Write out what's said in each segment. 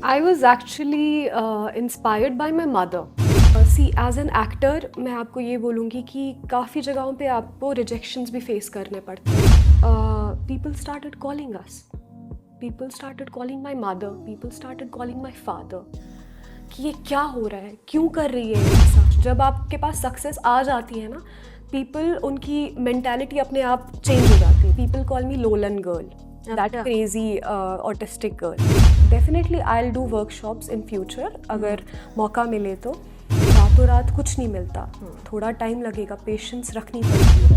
I was actually inspired by my mother. She as an actor मैं आपको ये बोलूँगी कि काफ़ी जगहों पे आपको रिजेक्शंस भी फेस करने पड़ते हैं. People started calling us, people started calling my mother, people started calling my father कि ये क्या हो रहा है, क्यों कर रही है ये सब. जब आपके पास सक्सेस आ जाती है ना, पीपल उनकी मेंटालिटी अपने आप चेंज हो जाती है. People call me Lolan girl, that crazy autistic girl. Definitely I will do workshops in future अगर मौका मिले तो. रातों रात कुछ नहीं मिलता, थोड़ा टाइम लगेगा, पेशेंस रखनी पड़ती है.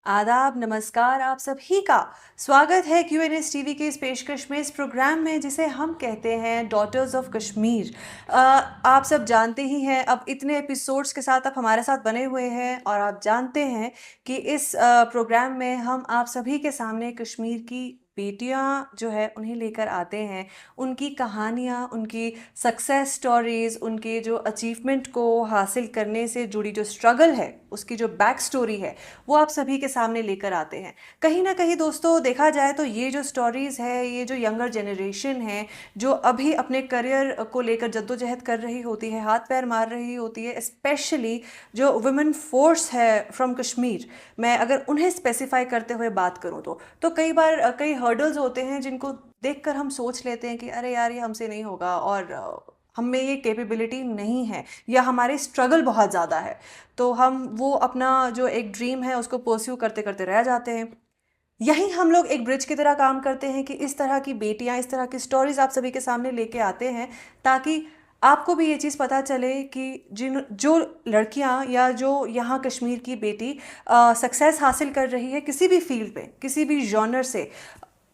आदाब, नमस्कार आप सभी का स्वागत है QNS टीवी के इस पेशकश में, इस प्रोग्राम में जिसे हम कहते हैं डॉटर्स ऑफ कश्मीर. आप सब जानते ही हैं, अब इतने एपिसोड्स के साथ आप हमारे साथ बने हुए हैं और आप जानते हैं कि इस प्रोग्राम में हम आप सभी के सामने कश्मीर की बेटियां जो है उन्हें लेकर आते हैं. उनकी कहानियां, उनकी सक्सेस स्टोरीज, उनके जो अचीवमेंट को हासिल करने से जुड़ी जो स्ट्रगल है, उसकी जो बैक स्टोरी है, वो आप सभी के सामने लेकर आते हैं. कहीं ना कहीं दोस्तों देखा जाए तो ये जो स्टोरीज़ है, ये जो यंगर जनरेशन है जो अभी अपने करियर को लेकर जद्दोजहद कर रही होती है, हाथ पैर मार रही होती है, स्पेशली जो वुमेन फोर्स है फ्रॉम कश्मीर, मैं अगर उन्हें स्पेसिफाई करते हुए बात करूँ तो कई बार कई हर्डल्स होते हैं जिनको देखकर हम सोच लेते हैं कि अरे यार ये हमसे नहीं होगा, और हम में ये कैपेबिलिटी नहीं है, या हमारे स्ट्रगल बहुत ज़्यादा है, तो हम वो अपना जो एक ड्रीम है उसको परस्यू करते करते रह जाते हैं. यही हम लोग एक ब्रिज की तरह काम करते हैं कि इस तरह की बेटियां, इस तरह की स्टोरीज आप सभी के सामने लेके आते हैं ताकि आपको भी ये चीज़ पता चले कि जो लड़कियां या जो यहाँ कश्मीर की बेटी सक्सेस हासिल कर रही है किसी भी फील्ड में, किसी भी जॉनर से,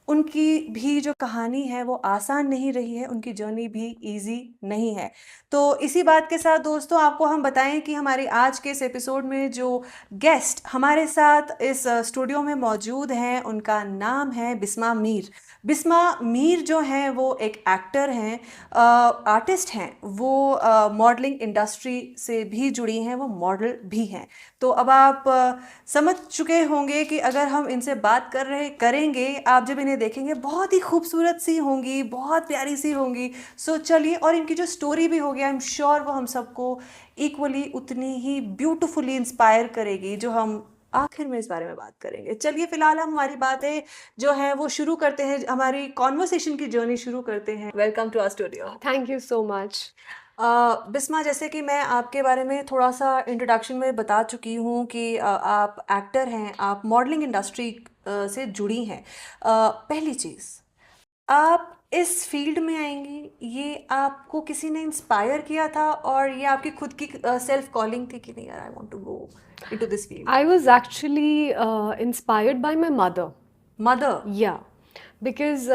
उनकी भी जो कहानी है वो आसान नहीं रही है, उनकी जर्नी भी इजी नहीं है. तो इसी बात के साथ दोस्तों आपको हम बताएं कि हमारे आज के इस एपिसोड में जो गेस्ट हमारे साथ इस स्टूडियो में मौजूद हैं उनका नाम है बिस्मा मीर. बिस्मा मीर जो हैं वो एक एक्टर हैं, आर्टिस्ट हैं, वो मॉडलिंग इंडस्ट्री से भी जुड़ी हैं, वो मॉडल भी हैं. तो अब आप समझ चुके होंगे कि अगर हम इनसे बात करेंगे, आप जब इन्हें देखेंगे बहुत ही खूबसूरत सी होंगी, बहुत प्यारी सी होंगी. सो चलिए, और इनकी जो स्टोरी भी होगी आई एम श्योर वो हम सबको इक्वली उतनी ही ब्यूटीफुली इंस्पायर करेगी, जो हम आखिर में इस बारे में बात करेंगे. चलिए फिलहाल हम हमारी बातें जो है वो शुरू करते हैं, हमारी कॉन्वर्सेशन की जर्नी शुरू करते हैं. Welcome to our studio. Thank you so much. Bisma, जैसे कि मैं आपके बारे में थोड़ा सा इंट्रोडक्शन में बता चुकी हूँ कि आप एक्टर हैं, आप मॉडलिंग इंडस्ट्री से जुड़ी हैं. पहली चीज़, आप इस फील्ड में आएंगी, ये आपको किसी ने इंस्पायर किया था और ये आपकी खुद की सेल्फ कॉलिंग थी कि नहीं यार I want to go into this field? I was actually inspired by my mother. Mother. Yeah, because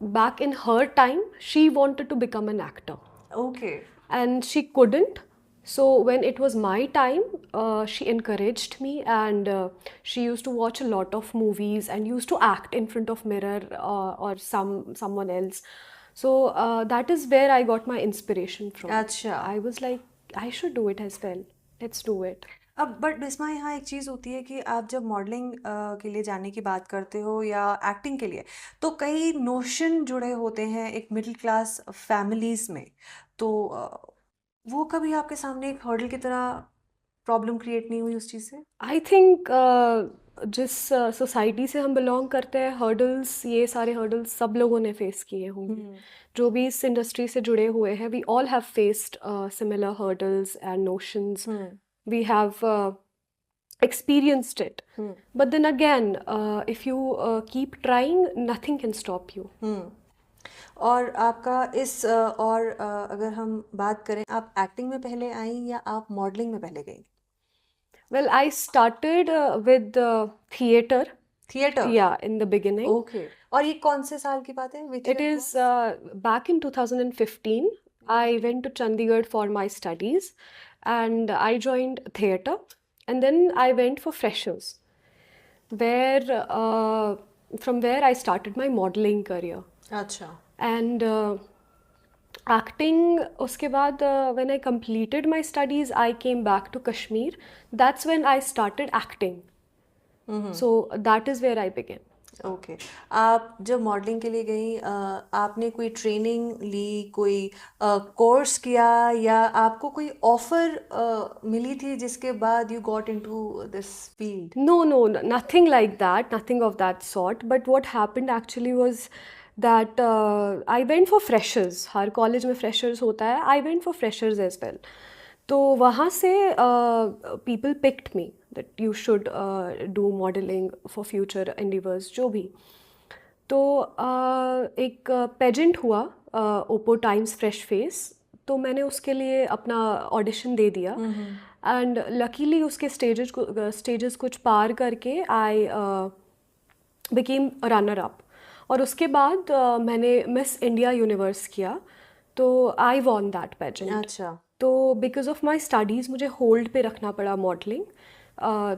back in her time, she wanted to become an actor okay. and she couldn't. So when it was my time, she encouraged me and she used to watch a lot of movies and used to act in front of mirror or someone else. So that is where I got my inspiration from. अच्छा. I was like, I should do it as well. Let's do it. अब but Bisma, यहाँ एक चीज़ होती है कि आप जब modelling के लिए जाने की बात करते हो या एक्टिंग के लिए, तो कई नोशन जुड़े होते हैं एक मिडिल क्लास फैमिलीज़ में. तो वो कभी आपके सामने एक हर्डल की तरह प्रॉब्लम क्रिएट नहीं हुई उस चीज़ से? आई थिंक जिस सोसाइटी से हम बिलोंग करते हैं, हर्डल्स, ये सारे हर्डल्स सब लोगों ने फेस किए होंगे. जो भी इस इंडस्ट्री से जुड़े हुए हैं, we all have faced similar hurdles and notions. We have experienced it. But then again, if you keep trying, nothing can stop you. और आपका इस और अगर हम बात करें, आप एक्टिंग में पहले आई या आप मॉडलिंग में पहले गई? Well, I started with theater. Theatre. Yeah, in the beginning. Okay. और ये कौन से साल की बात है? Which It year is was? back in 2015. I went to Chandigarh for my studies and I joined theater, and then I went for freshers, where from where I started my modeling career. अच्छा. And acting, उसके बाद when I completed my studies, I came back to Kashmir. That's when I started acting. So that is where I begin. Okay. आप जब modelling के लिए गई आपने कोई ट्रेनिंग ली, कोई कोर्स किया, या आपको कोई ऑफर मिली थी जिसके बाद you got into this field? No, no, nothing like that, nothing of that sort. But what happened actually was that I went for freshers. Her college में freshers होता है. I went for freshers as well. तो वहाँ से people picked me that you should do modeling for future endeavors, जो भी. तो एक पेजेंट हुआ, ओप्पो टाइम्स फ्रेश फेस. तो मैंने उसके लिए अपना ऑडिशन दे दिया एंड लकीली उसके स्टेजेस कुछ पार करके आई बिकेम रनर अप. और उसके बाद मैंने मिस इंडिया यूनिवर्स किया. तो आई वॉन दैट पेजेंट. अच्छा। तो बिकॉज ऑफ माई स्टडीज़ मुझे होल्ड पे रखना पड़ा मॉडलिंग.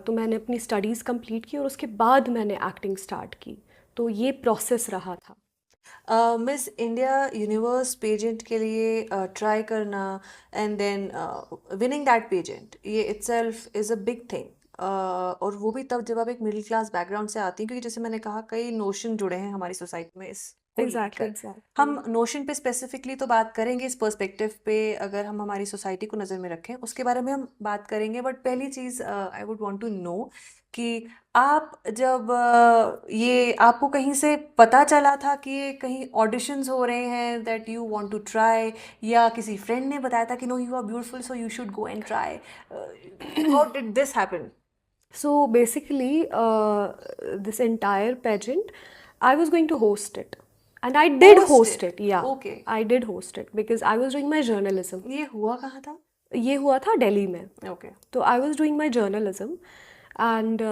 तो मैंने अपनी स्टडीज़ कंप्लीट की और उसके बाद मैंने एक्टिंग स्टार्ट की. तो ये प्रोसेस रहा था. मिस इंडिया यूनिवर्स पेजेंट के लिए ट्राई करना and then winning that pageant, ये itself is a big thing. और वो भी तब जब आप एक मिडिल क्लास बैकग्राउंड से आती हैं, क्योंकि जैसे मैंने कहा कई नोशन जुड़े हैं हमारी सोसाइटी में इस को एग्जैक्टली लेकर. हम नोशन पे स्पेसिफिकली तो बात करेंगे, इस पर्सपेक्टिव पे अगर हम हमारी सोसाइटी को नज़र में रखें उसके बारे में हम बात करेंगे. बट पहली चीज़ I would want to know कि आप जब ये आपको कहीं से पता चला था कि ये कहीं ऑडिशंस हो रहे हैं that you want to try, या किसी फ्रेंड ने बताया था कि no you are beautiful so you should go and try? How did this happen? So basically, this entire pageant, I was going to host it. And I did host it, yeah. Okay. I did host it because I was doing my journalism. ये हुआ कहाँ था? ये हुआ था दिल्ली में. Okay. तो I was doing my journalism and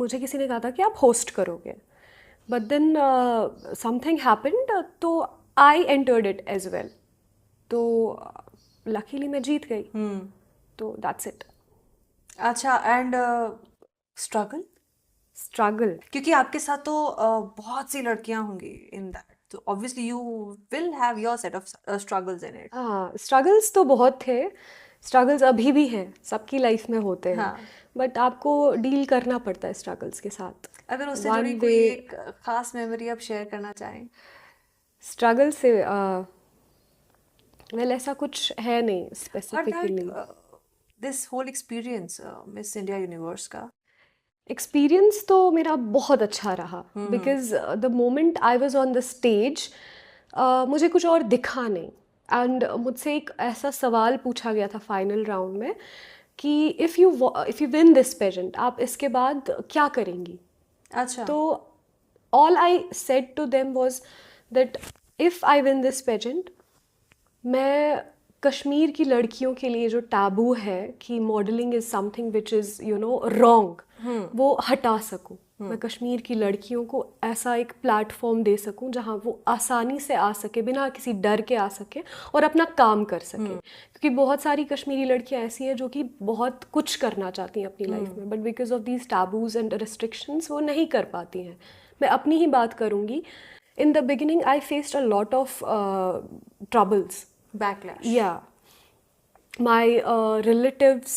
मुझे किसी ने कहा था कि आप होस्ट करोगे. But then something happened, तो I entered it as well. तो luckily मैं जीत गई. तो that's it. अच्छा. And struggle? Struggle. क्योंकि आपके साथ तो बहुत सी लड़कियां होंगी इन दैट, तो obviously you will have your set of struggles in it. हाँ, स्ट्रगल्स तो बहुत थे. स्ट्रगल्स अभी भी हैं, सबकी लाइफ में होते हैं. हाँ. बट आपको डील करना पड़ता है स्ट्रगल्स के साथ. अगर उससे One जुड़ी कोई way- एक खास मेमोरी आप शेयर करना चाहें? स्ट्रगल से वेल ऐसा कुछ है नहीं और specifically. That this whole experience Miss India Universe का. एक्सपीरियंस तो मेरा बहुत अच्छा रहा because the moment I was on the stage मुझे कुछ और दिखा नहीं. एंड मुझसे एक ऐसा सवाल पूछा गया था फाइनल राउंड में कि if you win this pageant आप इसके बाद क्या करेंगी. अच्छा. तो all I said to them was that if I win this pageant, मैं कश्मीर की लड़कियों के लिए जो टैबू है कि modelling is something which is you know wrong, वो हटा सकूं. मैं कश्मीर की लड़कियों को ऐसा एक प्लेटफॉर्म दे सकूं जहां वो आसानी से आ सके, बिना किसी डर के आ सके और अपना काम कर सके. क्योंकि बहुत सारी कश्मीरी लड़कियां ऐसी हैं जो कि बहुत कुछ करना चाहती हैं अपनी लाइफ में, but because of these taboos and restrictions वो नहीं कर पाती हैं. मैं अपनी ही बात करूंगी. In the beginning I faced a lot of troubles. Backlash. Yeah, my relatives,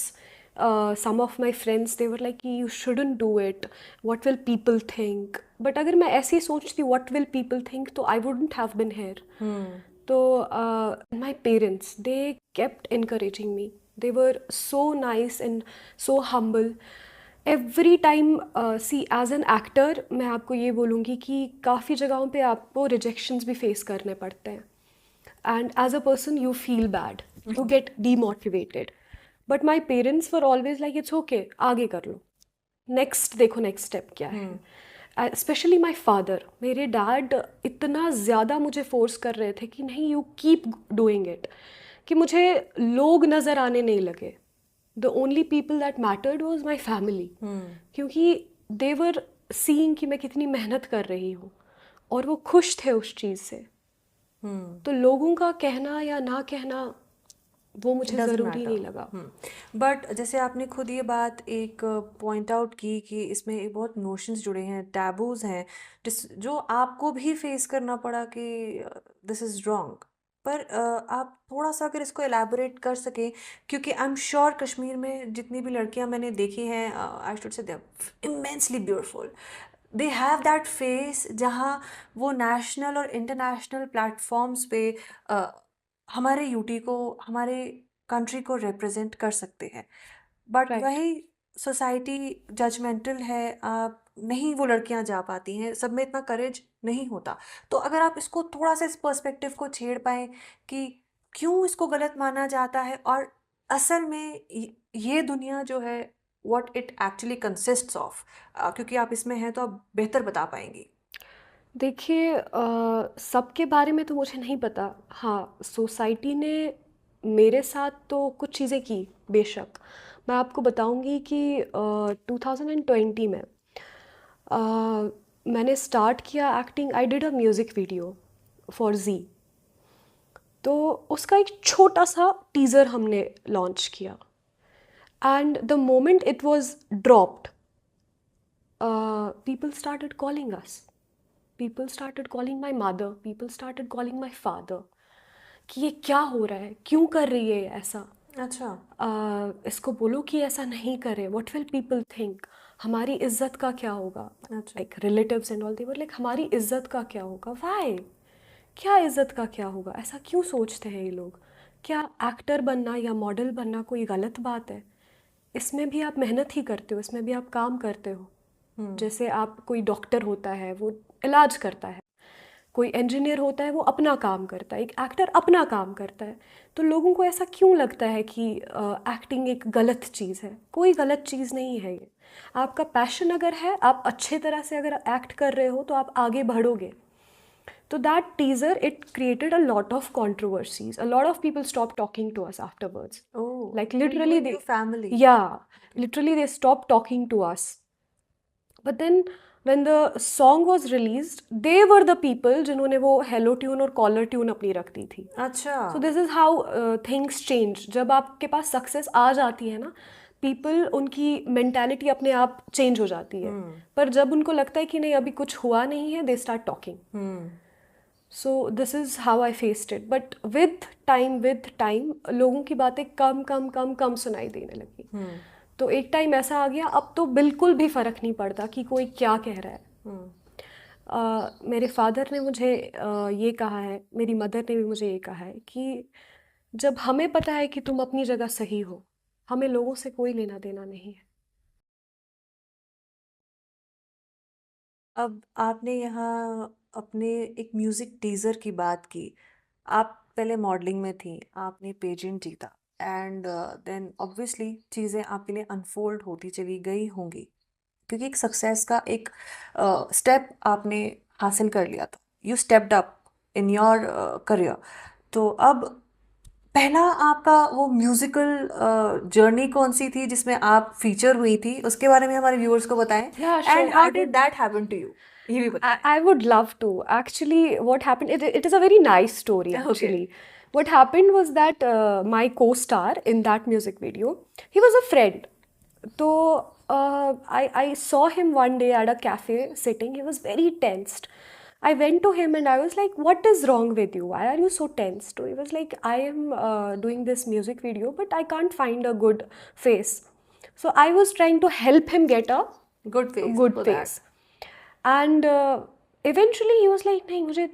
some of my friends, they were like, you shouldn't do it. What will people think? But अगर मैं ऐसे ही सोचती what will people think, तो I wouldn't have been here. तो my parents, they kept encouraging me. They were so nice and so humble. Every time, see, as an actor, मैं आपको ये बोलूँगी कि काफ़ी जगहों पे आपको rejections भी face करने पड़ते हैं. And as a person you feel bad, you get demotivated, but my parents were always like it's okay, आगे कर लो, next देखो next step क्या है. Especially my father, मेरे dad इतना ज़्यादा मुझे force कर रहे थे कि नहीं you keep doing it, कि मुझे लोग नज़र आने नहीं लगे. The only people that mattered was my family, क्योंकि they were seeing कि मैं कितनी मेहनत कर रही हूँ और वो खुश थे उस चीज़ से. तो लोगों का कहना या ना कहना वो मुझे ज़रूरी नहीं लगा. बट जैसे आपने खुद ये बात एक पॉइंट आउट की कि इसमें एक बहुत नोशंस जुड़े हैं, टैबूज हैं, जो आपको भी फेस करना पड़ा कि दिस इज़ रॉन्ग. पर आप थोड़ा-सा अगर इसको एलैबोरेट कर सकें, क्योंकि आई एम श्योर कश्मीर में जितनी भी लड़कियां मैंने देखी हैं, I should say they are immensely beautiful. They have that face जहाँ वो नेशनल और इंटरनेशनल प्लेटफॉर्म्स पे अ, हमारे यूटी को, हमारे कंट्री को रिप्रेजेंट कर सकते हैं। But right. वही सोसाइटी जजमेंटल है, आप नहीं, वो लड़कियां जा पाती हैं, सब में इतना करेज नहीं होता। तो अगर आप इसको थोड़ा सा इस पर्सपेक्टिव को छेड़ पाएँ कि क्यों इसको गलत माना जाता है, और असल में ये दुनिया जो है what it actually consists of, क्योंकि आप इसमें हैं तो आप बेहतर बता पाएंगी। देखिए, सबके बारे में तो मुझे नहीं पता। हाँ, सोसाइटी ने मेरे साथ तो कुछ चीज़ें की, बेशक। मैं आपको बताऊंगी कि 2020 में अ, मैंने स्टार्ट किया acting. I did a music video for Zee. तो उसका एक छोटा सा टीज़र हमने लॉन्च किया, and the moment it was dropped, people started calling us. People started calling my mother. People started calling my father. कि ये क्या हो रहा है, क्यों कर रही है ये ऐसा। अच्छा। इसको बोलो कि ऐसा नहीं करे, व्हाट विल पीपल थिंक, हमारी इज्जत का क्या होगा। अच्छा। Like relatives and all, they were like हमारी इज्जत का क्या होगा, वाई, क्या इज्जत का क्या होगा, ऐसा क्यों सोचते हैं ये लोग। क्या एक्टर बनना या मॉडल बनना कोई गलत बात है? इसमें भी आप मेहनत ही करते हो, इसमें भी आप काम करते हो। जैसे आप, कोई डॉक्टर होता है वो इलाज करता है, कोई इंजीनियर होता है वो अपना काम करता है, एक एक्टर अपना काम करता है। तो लोगों को ऐसा क्यों लगता है कि एक्टिंग एक गलत चीज़ है? कोई गलत चीज़ नहीं है ये। आपका पैशन अगर है, आप अच्छे तरह से अगर एक्ट कर रहे हो तो आप आगे बढ़ोगे। तो that teaser, it created a lot of controversies. A lot of people stopped talking to us afterwards. Oh, Like you literally and they, your family. yeah, literally they stopped talking to us. But then when the song was released, they were the people जिन्होंने वो hello tune और caller tune अपनी रख दी थी। अच्छा। So this is how things change. जब आपके पास success आ जाती है ना, पीपल, उनकी मेंटालिटी अपने आप चेंज हो जाती है। पर जब उनको लगता है कि नहीं अभी कुछ हुआ नहीं है, they start talking. So this is how I faced it. But with time लोगों की बातें कम कम कम कम सुनाई देने लगी। तो एक टाइम ऐसा आ गया, अब तो बिल्कुल भी फ़र्क नहीं पड़ता कि कोई क्या कह रहा है। मेरे फादर ने मुझे ये कहा है, मेरी मदर ने भी मुझे ये कहा है कि जब हमें पता है कि तुम अपनी जगह सही हो, हमें लोगों से कोई लेना देना नहीं है। अब आपने यहाँ अपने एक म्यूज़िक टीज़र की बात की। आप पहले मॉडलिंग में थी, आपने पेजेंट जीता, एंड देन ऑब्वियसली चीज़ें आपके लिए अनफोल्ड होती चली गई होंगी, क्योंकि एक सक्सेस का एक स्टेप आपने हासिल कर लिया था। You stepped up in your career. तो अब पहला आपका वो म्यूजिकल जर्नी कौन सी थी जिसमें आप फीचर हुई थी, उसके बारे में हमारे व्यूअर्स को बताएं। Yeah, and sure. How did that happen to you, ये भी बताएं। I would love to. Actually, what happened, it is a very nice story, Okay. actually. What happened was that my co-star in that music video, he was a friend. So I saw him one day at a cafe sitting. He was very tensed. I went to him and I was like, "What is wrong with you? Why are you so tensed?" So he was like, "I am doing this music video, but I can't find a good face." So I was trying to help him get a good face good for that. face. And eventually he was like, नहीं,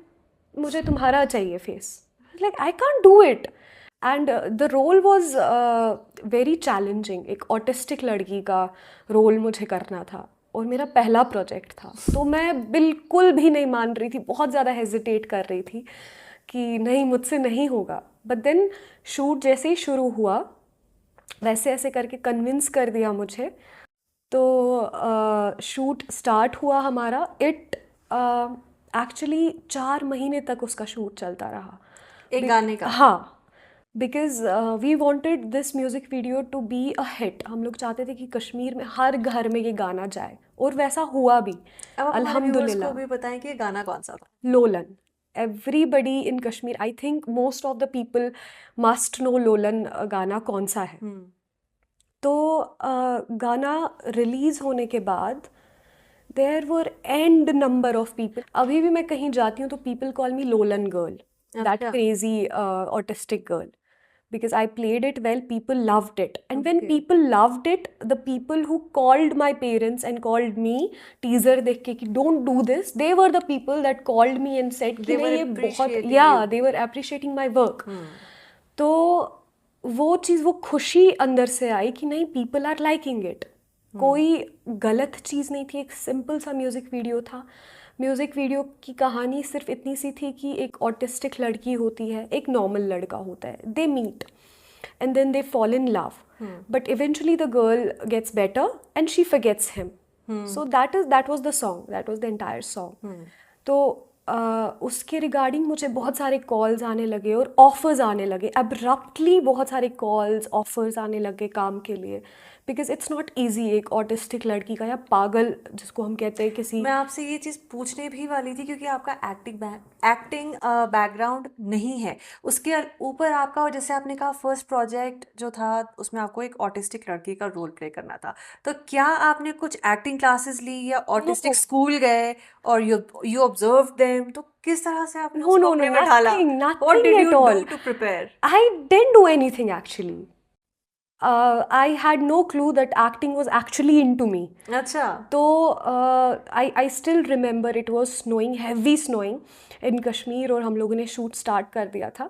मुझे तुम्हारा चाहिए face. I was like, I can't do it. And the role was very challenging. एक autistic लड़की का role मुझे करना था और मेरा पहला प्रोजेक्ट था। तो मैं बिल्कुल भी नहीं मान रही थी, बहुत ज़्यादा हेजिटेट कर रही थी कि नहीं, मुझसे नहीं होगा। बट देन शूट जैसे ही शुरू हुआ, वैसे ऐसे करके कन्विंस कर दिया मुझे। तो शूट स्टार्ट हुआ हमारा। इट एक्चुअली 4 महीने तक उसका शूट चलता रहा, एक गाने का। हाँ। Because we wanted this music video to be a hit. हम लोग चाहते थे कि कश्मीर में हर घर में ये गाना जाए, और वैसा हुआ भी, अब आप हमारे व्यूअर्स को अल्हम्दुलिल्लाह। भी बताएं कि ये गाना कौन सा था। Lolan. Everybody in Kashmir, I think most of the people must know Lolan गाना कौन सा है। तो गाना रिलीज़ होने के बाद there were and number of people. अभी भी मैं कहीं जाती हूँ तो people call me Lolan girl. that अच्छा। crazy autistic girl. Because I played it well, people loved it. And when Okay. people loved it, the people who called my parents and called me teaser देख के कि don't do this, they were the people that called me and said कि They were नहीं ये बहुत, appreciating yeah, you. they were appreciating my work. Hmm. तो वो चीज़, वो खुशी अंदर से आई कि नहीं, people are liking it. कोई गलत चीज़ नहीं थी, एक सिंपल सा म्यूज़िक वीडियो था. म्यूज़िक वीडियो की कहानी सिर्फ इतनी सी थी कि एक ऑटिस्टिक लड़की होती है, एक नॉर्मल लड़का होता है, they meet and then they fall in love. But eventually the girl gets better and she forgets him. So that was the song, that was the entire song. तो उसके रिगार्डिंग मुझे बहुत सारे कॉल्स आने लगे और ऑफर्स आने लगे, अब्रप्टली बहुत सारे कॉल्स ऑफर्स आने लगे काम के लिए. बिकॉज इट्स नॉट ईजी एक ऑटिस्टिक लड़की का, या पागल जिसको हम कहते हैं किसी. मैं आपसे ये चीज़ पूछने भी वाली थी क्योंकि आपका एक्टिंग बैकग्राउंड नहीं है, उसके ऊपर आपका, जैसे आपने कहा फर्स्ट प्रोजेक्ट जो था उसमें आपको एक ऑटिस्टिक लड़की का रोल प्ले करना था, तो क्या आपने कुछ एक्टिंग क्लासेस ली या ऑटिस्टिक No. स्कूल गए और यू ऑब्जर्व देम, तो किस तरह से आपने No, उसको no, अपने no, में ढाला? nothing, What nothing did at you all. do to prepare? I didn't do anything actually. I had no clue that acting was actually into me. अच्छा. तो I still remember it was snowing, heavy snowing in Kashmir, और हम लोगों ने shoot start कर दिया था.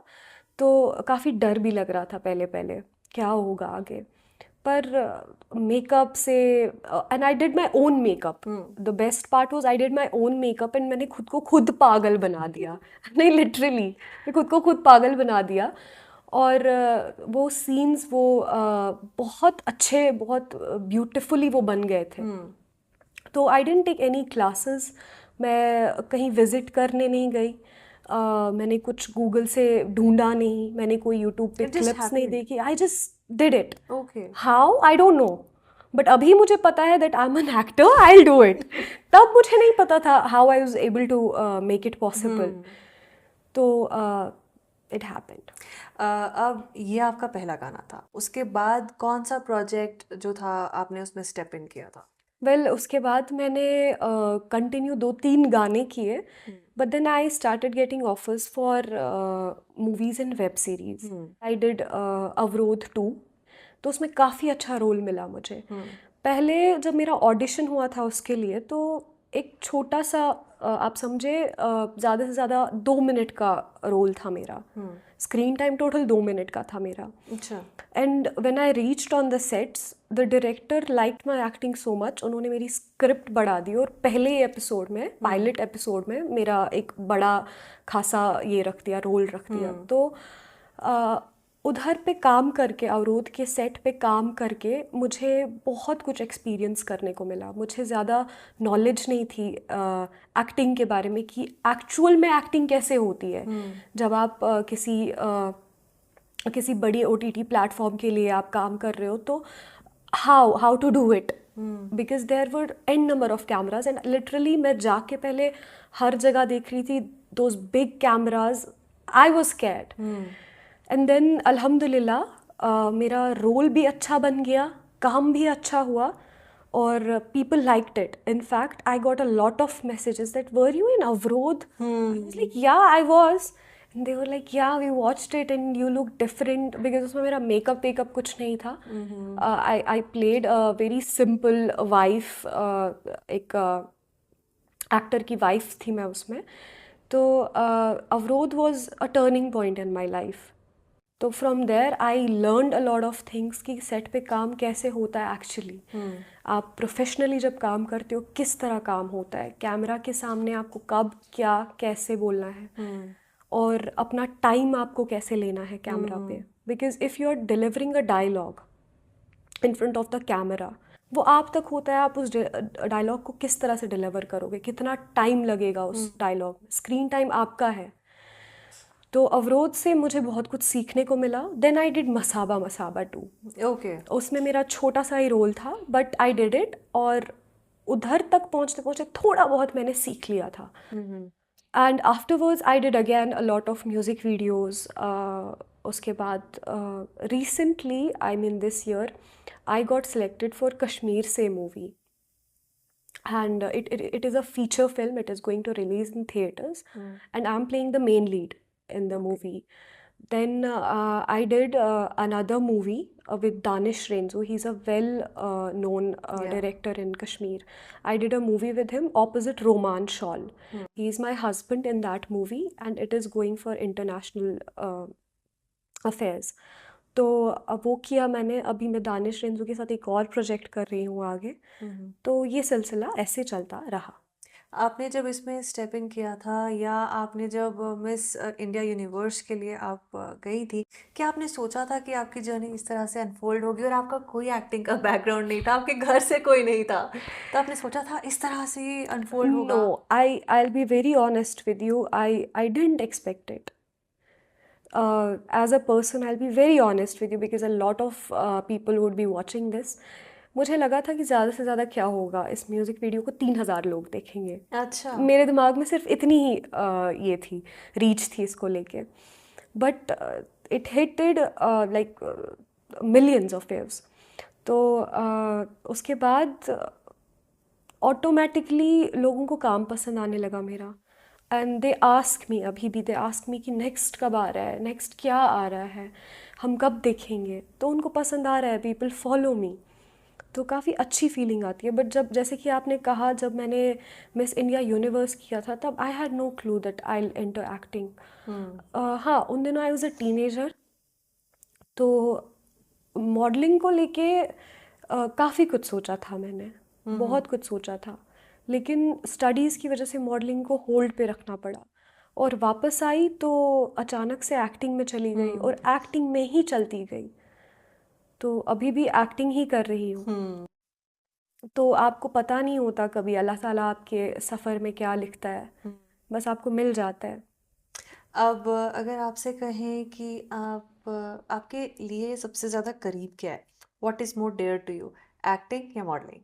तो काफ़ी डर भी लग रहा था पहले पहले क्या होगा आगे. पर मेकअप से, and I did my own makeup. The best part was I did my own makeup and मैंने खुद को खुद पागल बना दिया. नहीं, लिटरली मैं खुद को खुद पागल बना दिया. और वो सीन्स वो बहुत अच्छे, बहुत ब्यूटिफुली वो बन गए थे. तो आई डेंट टेक एनी क्लासेस, मैं कहीं विज़िट करने नहीं गई. मैंने कुछ गूगल से ढूंढा नहीं, मैंने कोई यूट्यूब पे It just क्लिप्स नहीं happened. देखी. I just did it. Okay. How I don't know, but अभी मुझे पता है that I am an actor, I will do it. तब मुझे नहीं पता था how I was able to make it possible. तो इट हैपेंड. अब ये आपका पहला गाना था, उसके बाद कौन सा प्रोजेक्ट जो था आपने उसमें स्टेप इन किया था? वेल उसके बाद मैंने कंटिन्यू 2-3 गाने किए, but then I started getting offers for movies and web series. I did Avrodh 2, तो उसमें काफ़ी अच्छा रोल मिला मुझे. पहले जब मेरा ऑडिशन हुआ था उसके लिए, तो एक छोटा सा आप समझे ज़्यादा से ज़्यादा 2 मिनट का रोल था मेरा. स्क्रीन टाइम टोटल 2 मिनट का था मेरा. अच्छा. And when I reached on the sets, the director liked my acting so much, उन्होंने मेरी स्क्रिप्ट बढ़ा दी और पहले एपिसोड में, पायलट एपिसोड में मेरा एक बड़ा खासा ये रख दिया, रोल रख दिया. तो उधर पे काम करके, अवरोध के सेट पे काम करके मुझे बहुत कुछ एक्सपीरियंस करने को मिला. मुझे ज़्यादा नॉलेज नहीं थी एक्टिंग के बारे में कि एक्चुअल में एक्टिंग कैसे होती है. जब आप किसी बड़ी OTT प्लेटफॉर्म के लिए आप काम कर रहे हो, तो how to do it, because there were an number of cameras and literally मैं जाके पहले हर जगह देख रही थी those big cameras. I was scared. And then अल्हम्दुलिल्लाह मेरा रोल भी अच्छा बन गया, काम भी अच्छा हुआ, और people liked it. In fact, I got a lot of messages that, were you in Avrodh? I was like, yeah, I was. And they were like, yeah, we watched it and you look different, because उसमें मेरा makeup कुछ नहीं था. I played a very simple wife, एक actor की wife थी मैं उसमें. तो Avrodh was a turning point in my life. तो from there I learned a lot of things कि सेट पे काम कैसे होता है एक्चुअली. आप प्रोफेशनली जब काम करते हो किस तरह काम होता है, कैमरा के सामने आपको कब क्या कैसे बोलना है, और अपना टाइम आपको कैसे लेना है कैमरा पे. Because if you are delivering a dialogue in front of the camera, वो आप तक होता है आप उस डायलॉग को किस तरह से डिलीवर करोगे, कितना टाइम लगेगा उस डायलॉग में. स्क्रीन टाइम आपका है. तो अवरोध से मुझे बहुत कुछ सीखने को मिला. Then I did Masaba 2. Okay. उसमें मेरा छोटा सा ही रोल था, बट आई डिड इट, और उधर तक पहुँचते पहुँचते थोड़ा बहुत मैंने सीख लिया था. And afterwards I did again a lot of music videos. उसके बाद recently, I mean this year, I got selected for Kashmir से movie. And it is a feature film. It is going to release in theaters, and I'm playing the main lead. in the movie. Then I did another movie with Danish Renzo. He's a well known Yeah. director in Kashmir. I did a movie with him opposite Roman Shawl. He's my husband in that movie, and it is going for international affairs. तो अब वो किया मैंने. अभी मैं Danish Renzo के साथ एक और प्रोजेक्ट कर रही हूँ आगे. तो ये सिलसिला ऐसे चलता रहा. आपने जब इसमें स्टेप इन किया था या आपने जब मिस इंडिया यूनिवर्स के लिए आप गई थी, क्या आपने सोचा था कि आपकी जर्नी इस तरह से अनफोल्ड होगी और आपका कोई एक्टिंग का बैकग्राउंड नहीं था, आपके घर से कोई नहीं था, तो आपने सोचा था इस तरह से ही अनफोल्ड होगा? No, I'll be very honest with you. I didn't expect it. As a person, I'll be very honest with you because a lot of people would be watching this. मुझे लगा था कि ज़्यादा से ज़्यादा क्या होगा, इस म्यूज़िक वीडियो को 3,000 लोग देखेंगे. अच्छा. मेरे दिमाग में सिर्फ इतनी ही ये थी, रीच थी इसको लेके. But it hitted like millions of views. तो उसके बाद ऑटोमेटिकली लोगों को काम पसंद आने लगा मेरा. एंड दे आस्क मी, अभी भी दे आस्क मी कि नेक्स्ट कब आ रहा है, नेक्स्ट क्या आ रहा है, हम कब देखेंगे. तो उनको पसंद आ रहा है, पीपल फॉलो मी. तो काफ़ी अच्छी फीलिंग आती है. बट जब, जैसे कि आपने कहा, जब मैंने मिस इंडिया यूनिवर्स किया था तब I had no clue that I will enter acting. हाँ, उन दिनों आई वॉज अ टीनेजर. तो मॉडलिंग को लेके काफ़ी कुछ सोचा था मैंने, बहुत कुछ सोचा था. लेकिन स्टडीज़ की वजह से मॉडलिंग को होल्ड पे रखना पड़ा. और वापस आई तो अचानक से एक्टिंग में चली गई और एक्टिंग में ही चलती गई. तो अभी भी एक्टिंग ही कर रही हूँ. तो आपको पता नहीं होता कभी अल्लाह ताला आपके सफ़र में क्या लिखता है, बस आपको मिल जाता है. अब अगर आपसे कहें कि आपके लिए सबसे ज़्यादा करीब क्या है, what is more dear to you, acting या मॉडलिंग?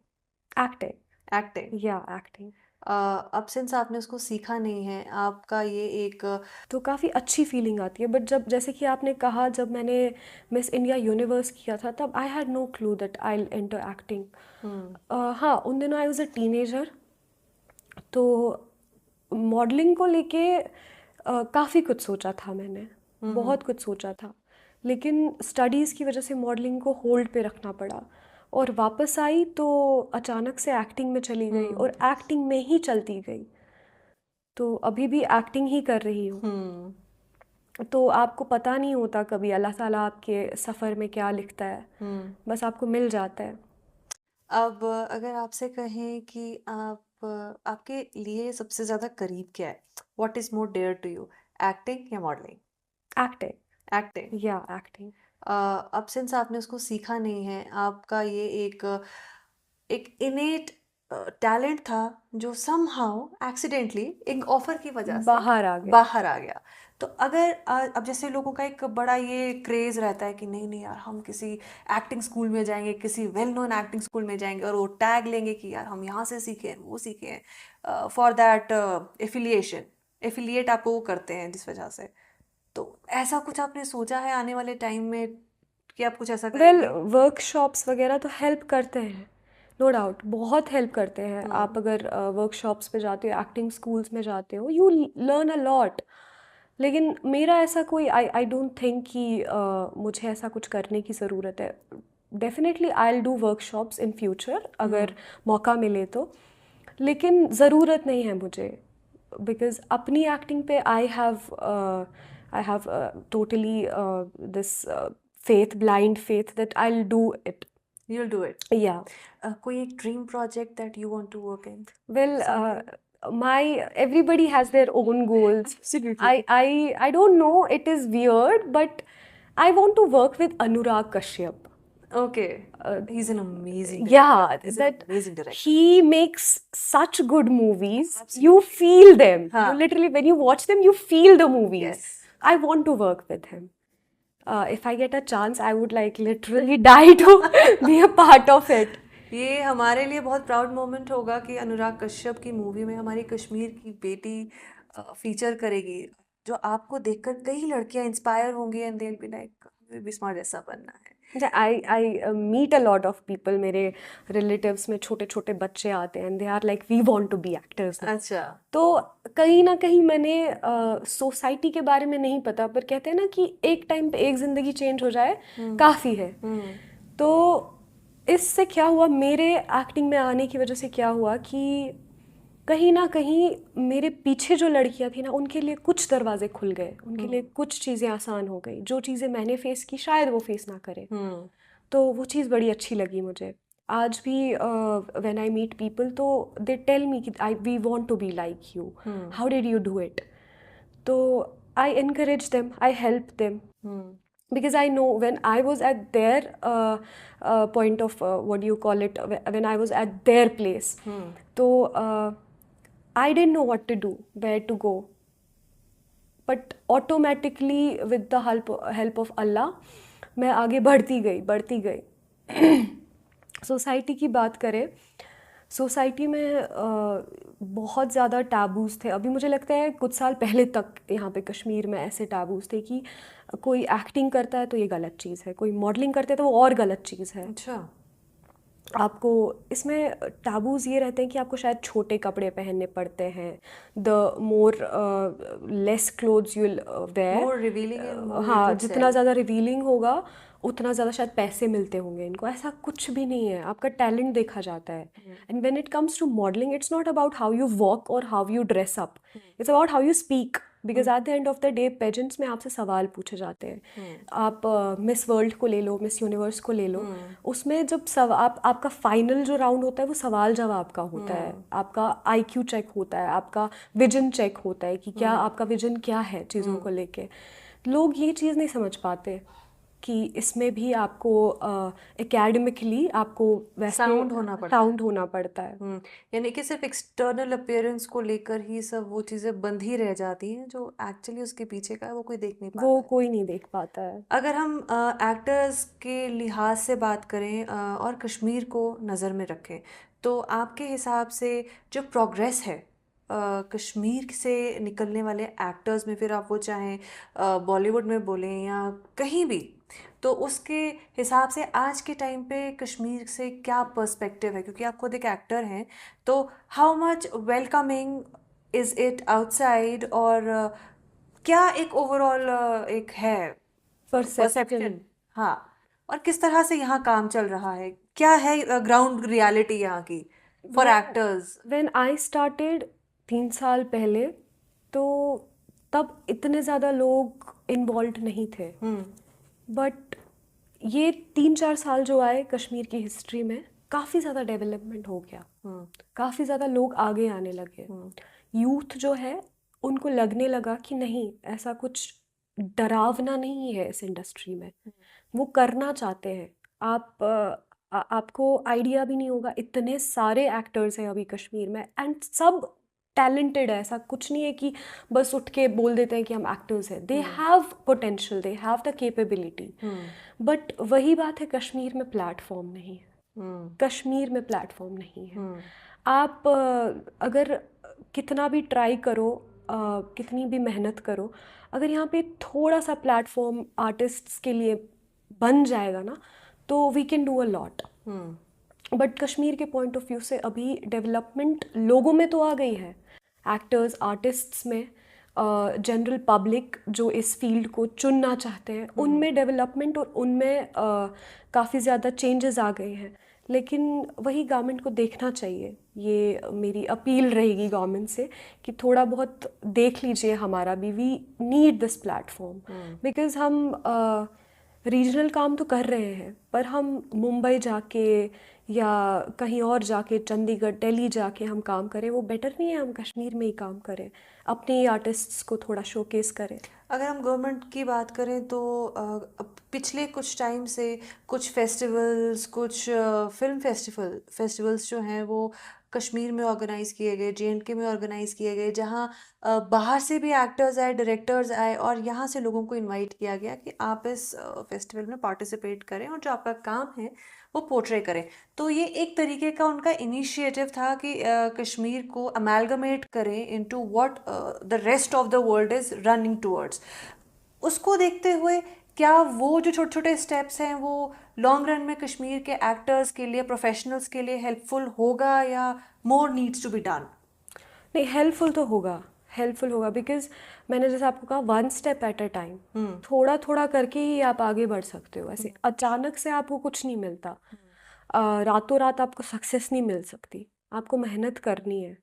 एक्टिंग. एक्टिंग. या एक्टिंग. अब सिंस आपने उसको सीखा नहीं है, आपका ये एक तो काफ़ी अच्छी फीलिंग आती है. बट जब, जैसे कि आपने कहा, जब मैंने मिस इंडिया यूनिवर्स किया था तब I had no clue that I will enter acting. हाँ, उन दिनों आई वॉज अ टीनेजर. तो मॉडलिंग को लेके काफ़ी कुछ सोचा था मैंने, बहुत कुछ सोचा था. लेकिन स्टडीज़ की वजह से मॉडलिंग को होल्ड पे रखना पड़ा. और वापस आई तो अचानक से एक्टिंग में चली गई और एक्टिंग में ही चलती गई. तो अभी भी एक्टिंग ही कर रही हूँ. तो आपको पता नहीं होता कभी अल्लाह ताला आपके सफ़र में क्या लिखता है, बस आपको मिल जाता है. अब अगर आपसे कहें कि आपके लिए सबसे ज़्यादा करीब क्या है, what is more dear to you, acting या मॉडलिंग? एक्टिंग. एक्टिंग. या एक्टिंग. अब सिंस आपने उसको सीखा नहीं है, आपका ये एक इनेट टैलेंट था जो समहाउ एक्सीडेंटली एक ऑफर की वजह से बाहर आ गया. बाहर आ गया. तो अगर अब जैसे लोगों का एक बड़ा ये क्रेज रहता है कि नहीं नहीं यार, हम किसी एक्टिंग स्कूल में जाएंगे, किसी वेल नोन एक्टिंग स्कूल में जाएंगे और वो टैग लेंगे कि यार हम यहाँ से सीखे हैं, वो सीखे हैं, फॉर दैट एफिलिएट आपको वो करते हैं जिस वजह से. तो ऐसा कुछ आपने सोचा है आने वाले टाइम में कि आप कुछ ऐसा वेल, करेंगे? वर्कशॉप्स वगैरह तो हेल्प करते हैं, नो डाउट, बहुत हेल्प करते हैं. आप अगर वर्कशॉप्स पे जाते हो, एक्टिंग स्कूल्स में जाते हो, यू लर्न अ लॉट. लेकिन मेरा ऐसा कोई, आई डोंट थिंक कि मुझे ऐसा कुछ करने की ज़रूरत है. Definitely I will do workshops in future अगर मौका मिले तो. लेकिन ज़रूरत नहीं है मुझे, बिकॉज अपनी एक्टिंग पे I have totally this faith, blind faith that I'll do it. You'll do it. Yeah. कोई एक dream project that you want to work in? Well, everybody has their own goals. Absolutely. I don't know, it is weird, but I want to work with Anurag Kashyap. Okay. He's an amazing Yeah, director. He's an that amazing director. he makes such good movies. You feel them. हाँ. You literally, when you watch them, you feel the movies. Yes. I want to work with him. If I get a chance, I would like literally die to be a part of it. ये हमारे लिए बहुत proud moment होगा कि अनुराग कश्यप की movie में हमारी कश्मीर की बेटी फीचर करेगी, जो आपको देखकर कई लड़कियां इंस्पायर होंगी and they will be like Bisma जैसा बनना है. I meet a lot of people, मेरे रिलेटिव्स में छोटे छोटे बच्चे आते हैं and they are like we want to be actors. अच्छा। तो कहीं ना कहीं मैंने सोसाइटी के बारे में नहीं पता, पर कहते हैं ना कि एक टाइम पे एक ज़िंदगी चेंज हो जाए काफ़ी है। तो इससे क्या हुआ, मेरे एक्टिंग में आने की वजह से क्या हुआ कि कहीं ना कहीं मेरे पीछे जो लड़कियां थी ना, उनके लिए कुछ दरवाजे खुल गए, उनके लिए कुछ चीज़ें आसान हो गई, जो चीज़ें मैंने फेस की शायद वो फेस ना करे। तो वो चीज़ बड़ी अच्छी लगी मुझे। आज भी व्हेन आई मीट पीपल तो दे टेल मी कि I we want to be like you, how did you do it. तो I encourage them, I help them, because I know when I was at their point of what do you call it, when I was at their place, तो I didn't know what to do, where to go, but automatically with the help of Allah मैं आगे बढ़ती गई। Society की बात करें, society में बहुत ज़्यादा टैबूज़ थे। अभी मुझे लगता है कुछ साल पहले तक यहाँ पे कश्मीर में ऐसे टैबूज़ थे कि कोई एक्टिंग करता है तो ये गलत चीज़ है, कोई मॉडलिंग करता है तो वो और गलत चीज़ है। अच्छा। आपको इसमें टैबूज़ ये रहते हैं कि आपको शायद छोटे कपड़े पहनने पड़ते हैं, the more less clothes you wear, more revealing. हाँ, जितना ज़्यादा रिवीलिंग होगा उतना ज़्यादा शायद पैसे मिलते होंगे इनको। ऐसा कुछ भी नहीं है, आपका टैलेंट देखा जाता है। And when it comes to modelling, it's not about how you walk और how you dress up, it's about how you speak, because at the end of the day pageants में आपसे सवाल पूछे जाते हैं। आप मिस वर्ल्ड को ले लो, मिस यूनिवर्स को ले लो, उसमें जब आपका फाइनल जो राउंड होता है वो सवाल जवाब का होता है, आपका IQ चेक होता है, आपका विजन चेक होता है कि क्या आपका विजन क्या है चीज़ों को लेके। लोग ये चीज़ नहीं समझ पाते कि इसमें भी आपको एकेडमिकली आपको वैसे साउंड होना पड़ता है। यानी कि सिर्फ एक्सटर्नल अपीयरेंस को लेकर ही सब वो चीज़ें बंद ही रह जाती हैं, जो एक्चुअली उसके पीछे का है वो कोई देख नहीं पाता वो है। कोई नहीं देख पाता है। अगर हम एक्टर्स के लिहाज से बात करें और कश्मीर को नज़र में रखें, तो आपके हिसाब से जो प्रोग्रेस है कश्मीर से निकलने वाले एक्टर्स में, फिर आप वो चाहें बॉलीवुड में बोलें या कहीं भी, तो उसके हिसाब से आज के टाइम पे कश्मीर से क्या पर्सपेक्टिव है? क्योंकि आप खुद एक एक्टर हैं, तो how much welcoming is it outside, और क्या एक ओवरऑल एक है परसेप्शन? हाँ। और किस तरह से यहाँ काम चल रहा है, क्या है ग्राउंड रियलिटी यहाँ की for actors? When I started 3 साल पहले, तो तब इतने ज़्यादा लोग इन्वॉल्व नहीं थे, बट ये 3-4 साल जो आए कश्मीर की हिस्ट्री में, काफ़ी ज़्यादा डेवलपमेंट हो गया, काफ़ी ज़्यादा लोग आगे आने लगे। यूथ जो है उनको लगने लगा कि नहीं, ऐसा कुछ डरावना नहीं है इस इंडस्ट्री में, वो करना चाहते हैं। आपको आइडिया भी नहीं होगा, इतने सारे एक्टर्स हैं अभी कश्मीर में एंड सब टैलेंटेड है। ऐसा कुछ नहीं है कि बस उठ के बोल देते हैं कि हम एक्टर्स हैं। They have potential, they have the capability, but वही बात है, कश्मीर में प्लेटफॉर्म नहीं है। कश्मीर में प्लेटफॉर्म नहीं है। आप अगर कितना भी ट्राई करो, कितनी भी मेहनत करो, अगर यहाँ पे थोड़ा सा प्लेटफॉर्म आर्टिस्ट्स के लिए बन जाएगा ना, तो we can do a lot. But Kashmir के पॉइंट ऑफ व्यू से अभी डेवलपमेंट लोगों में तो आ गई है, एक्टर्स आर्टिस्ट्स में, जनरल पब्लिक जो इस फील्ड को चुनना चाहते हैं उनमें डेवलपमेंट और उनमें काफ़ी ज़्यादा चेंजेस आ गए हैं। लेकिन वही गवर्नमेंट को देखना चाहिए, ये मेरी अपील रहेगी गवर्नमेंट से कि थोड़ा बहुत देख लीजिए हमारा भी। We need this platform, because हम रीजनल काम तो कर रहे हैं, पर हम मुंबई जाके या कहीं और जाके, चंडीगढ़, दिल्ली जाके हम काम करें, वो बेटर नहीं है हम कश्मीर में ही काम करें, अपने ही आर्टिस्ट्स को थोड़ा शोकेस करें। अगर हम गवर्नमेंट की बात करें तो पिछले कुछ टाइम से कुछ फेस्टिवल्स, कुछ फिल्म फेस्टिवल्स जो हैं वो कश्मीर में ऑर्गेनाइज़ किए गए, JNK में ऑर्गेनाइज़ किए गए, जहाँ बाहर से भी एक्टर्स आए, डायरेक्टर्स आए, और यहाँ से लोगों को इनवाइट किया गया कि आप इस फेस्टिवल में पार्टिसिपेट करें और जो आपका काम है वो पोर्ट्रे करें। तो ये एक तरीके का उनका इनिशिएटिव था कि कश्मीर को अमेलगमेट करें into what the rest of the world is running towards. उसको देखते हुए क्या वो जो छोटे छोटे स्टेप्स हैं वो लॉन्ग रन में कश्मीर के एक्टर्स के लिए, प्रोफेशनल्स के लिए हेल्पफुल होगा, या more needs to be done? नहीं, हेल्पफुल होगा बिकॉज मैंने जैसे आपको कहा, one step at a time, थोड़ा थोड़ा करके ही आप आगे बढ़ सकते हो। ऐसे अचानक से आपको कुछ नहीं मिलता। रातों रात आपको सक्सेस नहीं मिल सकती, आपको मेहनत करनी है,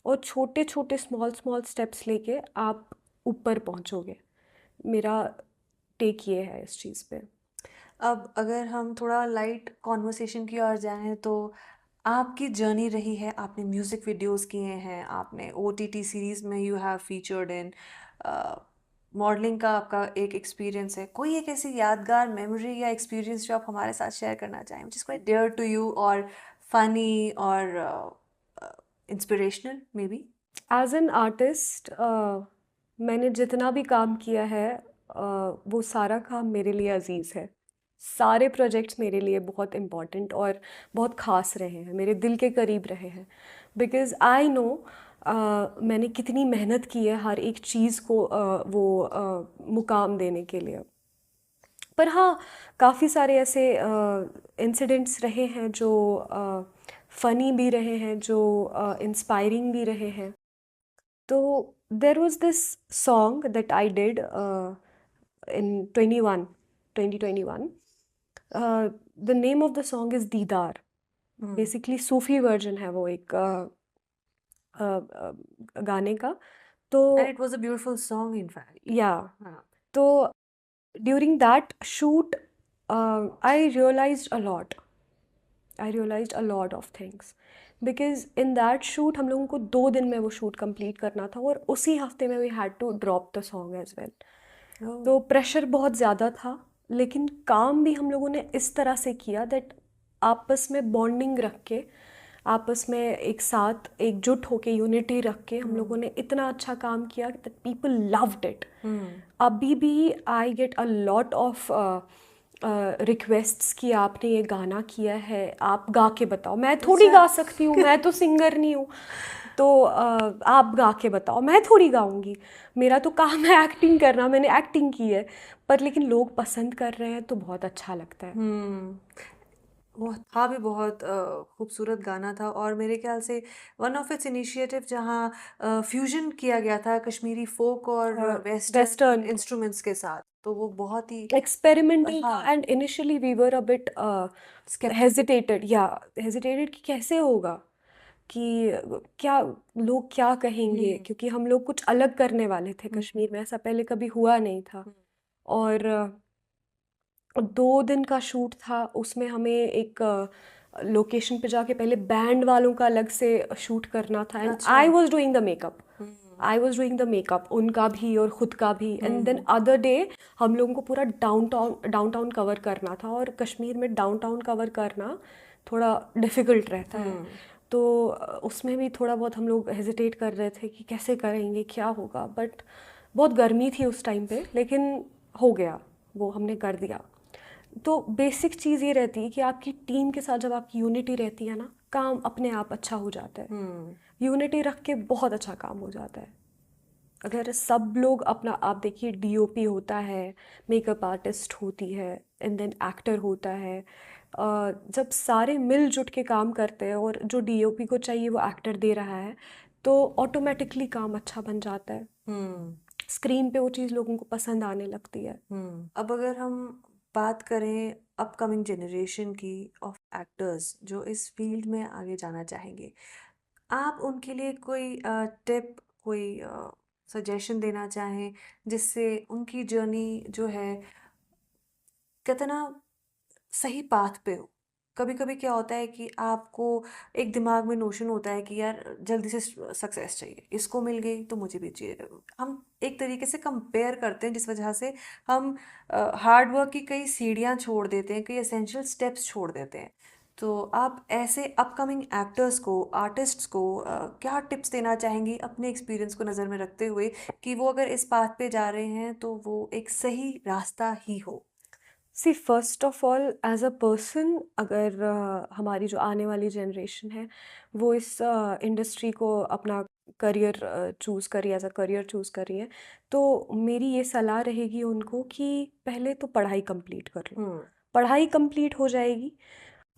और छोटे छोटे स्मॉल स्मॉल स्टेप्स लेके आप ऊपर पहुंचोगे। मेरा टेक ये है इस चीज़ पे। अब अगर हम थोड़ा लाइट कॉन्वर्सेशन की ओर जाएं तो आपकी जर्नी रही है, आपने म्यूज़िक वीडियोस किए हैं, आपने ओटीटी सीरीज़ में you have featured in, modelling का आपका एक एक्सपीरियंस है। कोई एक ऐसी यादगार मेमोरी या एक्सपीरियंस जो आप हमारे साथ शेयर करना चाहें, which is quite dear to you, और फनी और inspirational maybe? As an artist मैंने जितना भी काम किया है, वो सारा काम मेरे लिए अजीज़ है। सारे प्रोजेक्ट्स मेरे लिए बहुत इम्पॉर्टेंट और बहुत ख़ास रहे हैं, मेरे दिल के करीब रहे हैं। बिकॉज़ आई नो मैंने कितनी मेहनत की है हर एक चीज़ को मुकाम देने के लिए। पर हाँ, काफ़ी सारे ऐसे इंसिडेंट्स रहे हैं जो फ़नी भी रहे हैं, जो इंस्पायरिंग भी रहे हैं। तो there was this song that I did in 2021. The name of the song is Deedar. Basically Sufi version है वो एक गाने का। तो and it was a beautiful song in fact. Yeah हाँ। तो during that shoot I realised a lot I realised a lot of things, because in that shoot हम लोगों को 2 दिन में वो शूट कंप्लीट करना था, और उसी हफ्ते में we had to drop the song as well. तो प्रेशर बहुत ज़्यादा था, लेकिन काम भी हम लोगों ने इस तरह से किया दैट आपस में बॉन्डिंग रख के, आपस में एक साथ एकजुट होके, यूनिटी रख के हम लोगों ने इतना अच्छा काम किया दैट पीपल लव्ड इट। अभी भी I get a lot of requests कि आपने ये गाना किया है, आप गा के बताओ। मैं थोड़ी गा सकती हूँ, मैं तो सिंगर नहीं हूँ। तो आप गा के बताओ, मैं थोड़ी गाऊंगी, मेरा तो काम है एक्टिंग करना, मैंने एक्टिंग की है। पर लेकिन लोग पसंद कर रहे हैं तो बहुत अच्छा लगता है। वो था भी बहुत खूबसूरत गाना था, और मेरे ख्याल से वन ऑफ इट्स इनिशिएटिव जहाँ फ्यूजन किया गया था कश्मीरी फोक और वेस्टर्न वेस्टर्न इंस्ट्रूमेंट्स के साथ, तो वो बहुत ही एक्सपेरिमेंटल था। हाँ। And initially we were a bit hesitated, कि कैसे होगा, कि क्या लोग क्या कहेंगे, क्योंकि हम लोग कुछ अलग करने वाले थे। कश्मीर में ऐसा पहले कभी हुआ नहीं था। और 2 दिन का शूट था, उसमें हमें एक लोकेशन पे जाके पहले बैंड वालों का अलग से शूट करना था, एंड अच्छा। I was doing the makeup. उनका भी और ख़ुद का भी। एंड देन अदर डे हम लोगों को पूरा डाउनटाउन कवर करना था, और कश्मीर में डाउनटाउन कवर करना थोड़ा डिफ़िकल्ट रहता है। तो उसमें भी थोड़ा बहुत हम लोग हेजिटेट कर रहे थे कि कैसे करेंगे, क्या होगा। बट बहुत गर्मी थी उस टाइम पे, लेकिन हो गया, वो हमने कर दिया। तो बेसिक चीज़ ये रहती है कि आपकी टीम के साथ जब आपकी यूनिटी रहती है ना, काम अपने आप अच्छा हो जाता है। यूनिटी रख के बहुत अच्छा काम हो जाता है। अगर सब लोग अपना, आप देखिए डीओपी होता है, मेकअप आर्टिस्ट होती है, एंड देन एक्टर होता है। जब सारे मिलजुट के काम करते हैं और जो डीओपी को चाहिए वो एक्टर दे रहा है, तो ऑटोमेटिकली काम अच्छा बन जाता है। स्क्रीन पे वो चीज़ लोगों को पसंद आने लगती है। अब अगर हम बात करें अपकमिंग जनरेशन की ऑफ एक्टर्स जो इस फील्ड में आगे जाना चाहेंगे, आप उनके लिए कोई टिप, कोई सजेशन देना चाहें जिससे उनकी जर्नी जो है, कहते ना, सही पाथ पे हो? कभी कभी क्या होता है कि आपको एक दिमाग में नोशन होता है कि यार जल्दी से सक्सेस चाहिए, इसको मिल गई तो मुझे भी चाहिए। हम एक तरीके से कंपेयर करते हैं, जिस वजह से हम हार्ड वर्क की कई सीढ़ियाँ छोड़ देते हैं, कई एसेंशियल स्टेप्स छोड़ देते हैं। तो आप ऐसे अपकमिंग एक्टर्स को, आर्टिस्ट्स को क्या टिप्स देना चाहेंगी अपने एक्सपीरियंस को नज़र में रखते हुए, कि वो अगर इस पाथ पे जा रहे हैं तो वो एक सही रास्ता ही हो? See first of all, as a person, अगर हमारी जो आने वाली जनरेशन है वो इस इंडस्ट्री को अपना करियर चूज़ कर रही है, एज अ करियर चूज़ कर रही हैं, तो मेरी ये सलाह रहेगी उनको कि पहले तो पढ़ाई कंप्लीट कर लो। हम्म पढ़ाई कंप्लीट हो जाएगी,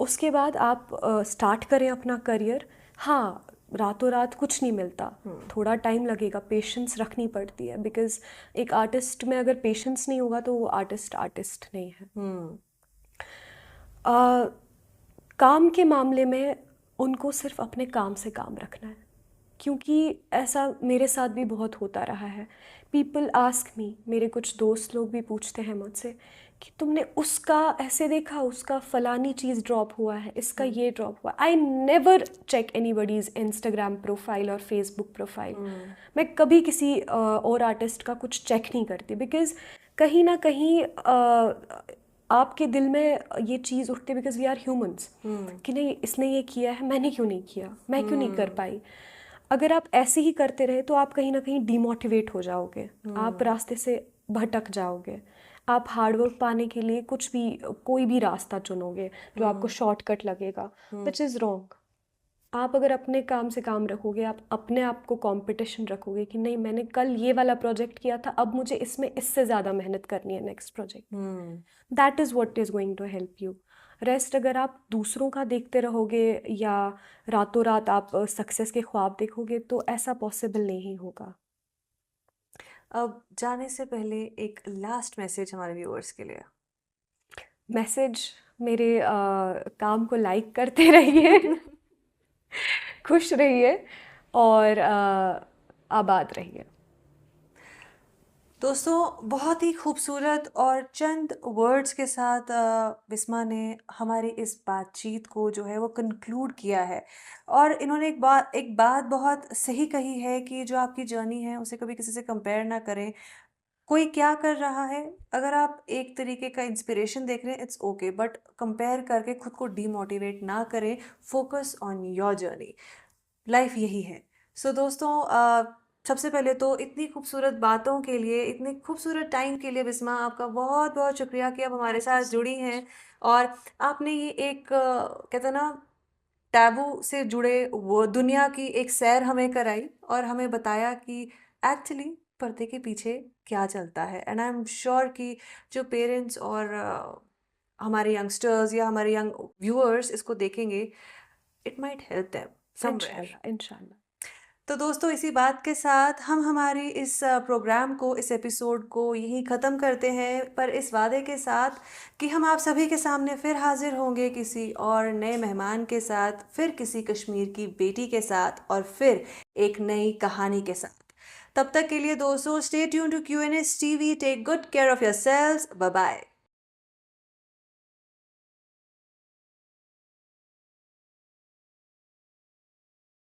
उसके बाद आप स्टार्ट करें अपना करियर। हाँ, रातों रात कुछ नहीं मिलता, थोड़ा टाइम लगेगा, पेशेंस रखनी पड़ती है, बिकॉज़ एक आर्टिस्ट में अगर पेशेंस नहीं होगा तो वो आर्टिस्ट आर्टिस्ट नहीं है। हम्म आ, काम के मामले में उनको सिर्फ अपने काम से काम रखना है, क्योंकि ऐसा मेरे साथ भी बहुत होता रहा है। पीपल आस्क मी, मेरे कुछ दोस्त लोग भी पूछते हैं मुझसे कि तुमने उसका ऐसे देखा, उसका फलानी चीज़ ड्रॉप हुआ है, इसका ये ड्रॉप हुआ। I never check anybody's Instagram profile और फेसबुक प्रोफाइल। मैं कभी किसी और आर्टिस्ट का कुछ चेक नहीं करती, बिकॉज़ कहीं ना कहीं आपके दिल में ये चीज़ उठती है, बिकॉज वी आर ह्यूमंस, कि नहीं इसने ये किया है, मैंने क्यों नहीं किया, मैं क्यों नहीं कर पाई। अगर आप ऐसे ही करते रहे तो आप कहीं ना कहीं डिमोटिवेट हो जाओगे, आप रास्ते से भटक जाओगे। आप हार्डवर्क पाने के लिए कुछ भी, कोई भी रास्ता चुनोगे जो आपको शॉर्टकट लगेगा, विच इज़ रॉन्ग। आप अगर अपने काम से काम रखोगे, आप अपने आप को कंपटीशन रखोगे कि नहीं मैंने कल ये वाला प्रोजेक्ट किया था, अब मुझे इसमें इससे ज़्यादा मेहनत करनी है next project, that is what is going to help you. Rest अगर आप दूसरों का देखते रहोगे या रातों रात आप सक्सेस के ख्वाब देखोगे तो ऐसा पॉसिबल नहीं होगा। अब जाने से पहले एक लास्ट मैसेज हमारे व्यूअर्स के लिए। मैसेज, मेरे काम को लाइक करते रहिए, खुश रहिए और आबाद रहिए। दोस्तों, बहुत ही खूबसूरत और चंद वर्ड्स के साथ बिस्मा ने हमारी इस बातचीत को जो है वो कंक्लूड किया है। और इन्होंने एक बात बहुत सही कही है कि जो आपकी जर्नी है उसे कभी किसी से कंपेयर ना करें। कोई क्या कर रहा है, अगर आप एक तरीके का इंस्पिरेशन देख रहे हैं इट्स ओके, बट कंपेयर करके खुद को डीमोटिवेट ना करें। Focus on your journey, life यही है। सो दोस्तों, सबसे पहले तो इतनी खूबसूरत बातों के लिए, इतने खूबसूरत टाइम के लिए बिस्मा आपका बहुत बहुत शुक्रिया कि आप हमारे साथ जुड़ी हैं। और आपने ये एक कहते हैं ना, टैबू से जुड़े वो दुनिया की एक सैर हमें कराई और हमें बताया कि एक्चुअली पर्दे के पीछे क्या चलता है। एंड आई एम श्योर कि जो पेरेंट्स और हमारे यंगस्टर्स या हमारे यंग व्यूअर्स इसको देखेंगे, it might help them somewhere. इंशाल्लाह इंशाल्लाह। तो दोस्तों, इसी बात के साथ हम हमारी इस प्रोग्राम को, इस एपिसोड को यहीं ख़त्म करते हैं, पर इस वादे के साथ कि हम आप सभी के सामने फिर हाजिर होंगे किसी और नए मेहमान के साथ, फिर किसी कश्मीर की बेटी के साथ और फिर एक नई कहानी के साथ। तब तक के लिए दोस्तों, stay tune to QNS TV, take good care of yourselves, bye bye.